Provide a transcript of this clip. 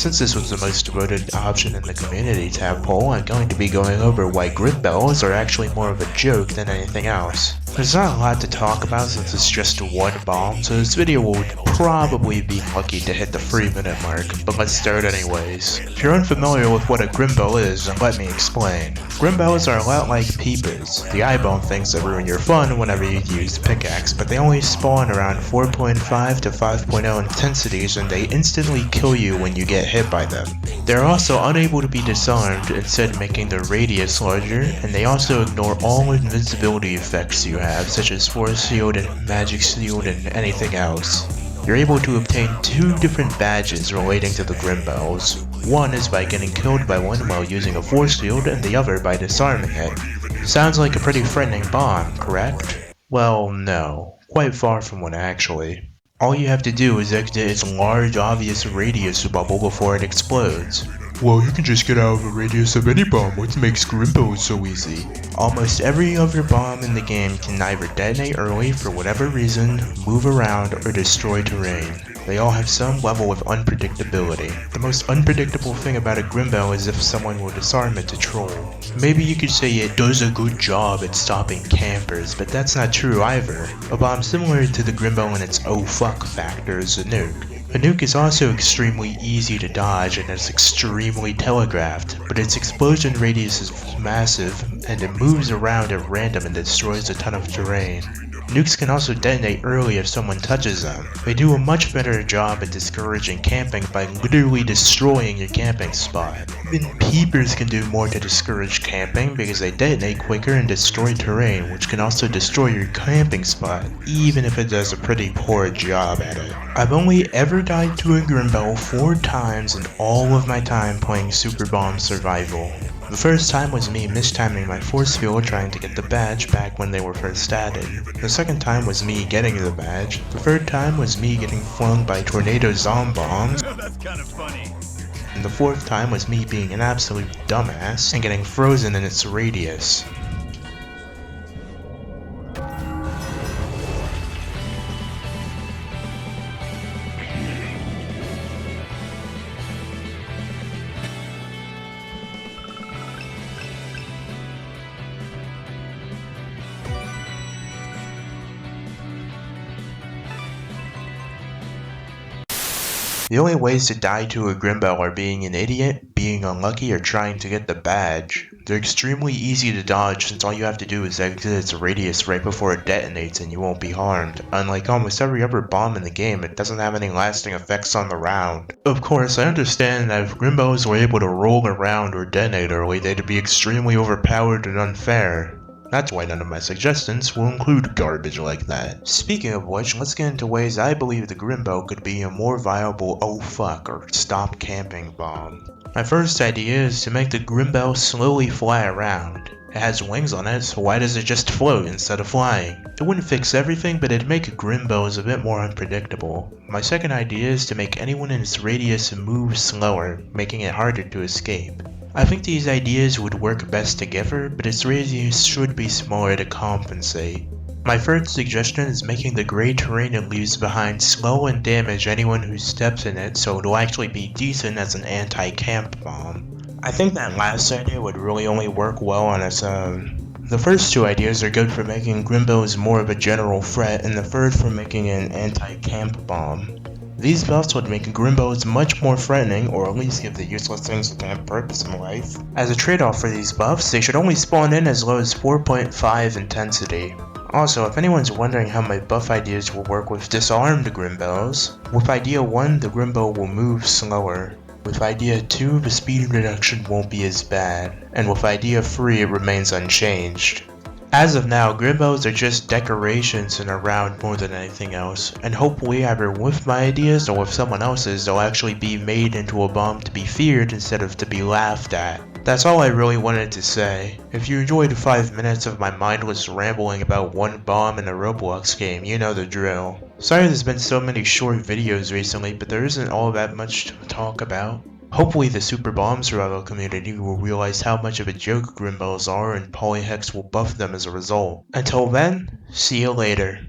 Since this was the most voted option in the community tab poll, I'm going to be going over why Grimbells are actually more of a joke than anything else. There's not a lot to talk about since it's just one bomb, so this video will probably be lucky to hit the 3-minute mark, but let's start anyways. If you're unfamiliar with what a Grimbell is, then let me explain. Grimbells are a lot like peepers, the eye bone things that ruin your fun whenever you use pickaxe, but they only spawn around 4.5 to 5.0 intensities and they instantly kill you when you get hit by them. They're also unable to be disarmed, instead making their radius larger, and they also ignore all invisibility effects you have, such as force shield and magic shield and anything else. You're able to obtain 2 different badges relating to the Grimbells. One is by getting killed by one while using a force shield, and the other by disarming it. Sounds like a pretty threatening bomb, correct? Well, no. Quite far from one actually. All you have to do is exit its large obvious radius bubble before it explodes. Well, you can just get out of the radius of any bomb, what makes Grimbells so easy? Almost every other bomb in the game can either detonate early for whatever reason, move around, or destroy terrain. They all have some level of unpredictability. The most unpredictable thing about a Grimbell is if someone will disarm it to troll. Maybe you could say it does a good job at stopping campers, but that's not true either. A bomb similar to the Grimbell in its oh fuck factor is a nuke. A nuke is also extremely easy to dodge and is extremely telegraphed, but its explosion radius is massive and it moves around at random and destroys a ton of terrain. Nukes can also detonate early if someone touches them. They do a much better job at discouraging camping by literally destroying your camping spot. Even peepers can do more to discourage camping because they detonate quicker and destroy terrain, which can also destroy your camping spot, even if it does a pretty poor job at it. I've only ever died to a Grimbell 4 times in all of my time playing Super Bomb Survival. The first time was me mistiming my force field trying to get the badge back when they were first added. The second time was me getting the badge. The third time was me getting flung by tornado zombombs. That's kind of funny. And the fourth time was me being an absolute dumbass and getting frozen in its radius. The only ways to die to a Grimbell are being an idiot, being unlucky, or trying to get the badge. They're extremely easy to dodge since all you have to do is exit its radius right before it detonates and you won't be harmed. Unlike almost every other bomb in the game, it doesn't have any lasting effects on the round. Of course, I understand that if Grimbells were able to roll around or detonate early, they'd be extremely overpowered and unfair. That's why none of my suggestions will include garbage like that. Speaking of which, let's get into ways I believe the Grimbell could be a more viable oh fuck or stop camping bomb. My first idea is to make the Grimbell slowly fly around. It has wings on it, so why does it just float instead of flying? It wouldn't fix everything, but it'd make Grimbells a bit more unpredictable. My second idea is to make anyone in its radius move slower, making it harder to escape. I think these ideas would work best together, but its radius should be smaller to compensate. My third suggestion is making the gray terrain it leaves behind slow and damage anyone who steps in it, so it'll actually be decent as an anti-camp bomb. I think that last idea would really only work well on its own. The first 2 ideas are good for making Grimbells more of a general threat, and the third for making an anti-camp bomb. These buffs would make Grimbells much more threatening, or at least give the useless things a kind of purpose in life. As a trade-off for these buffs, they should only spawn in as low as 4.5 intensity. Also, if anyone's wondering how my buff ideas will work with disarmed Grimbells, with idea 1 the Grimbell will move slower. With idea 2 the speed reduction won't be as bad, and with idea 3 it remains unchanged. As of now, Grimbells are just decorations in a round more than anything else, and hopefully either with my ideas or with someone else's they'll actually be made into a bomb to be feared instead of to be laughed at. That's all I really wanted to say. If you enjoyed 5 minutes of my mindless rambling about one bomb in a Roblox game, you know the drill. Sorry there's been so many short videos recently, but there isn't all that much to talk about. Hopefully the Super Bomb Survival community will realize how much of a joke Grimbells are and Polyhex will buff them as a result. Until then, see you later.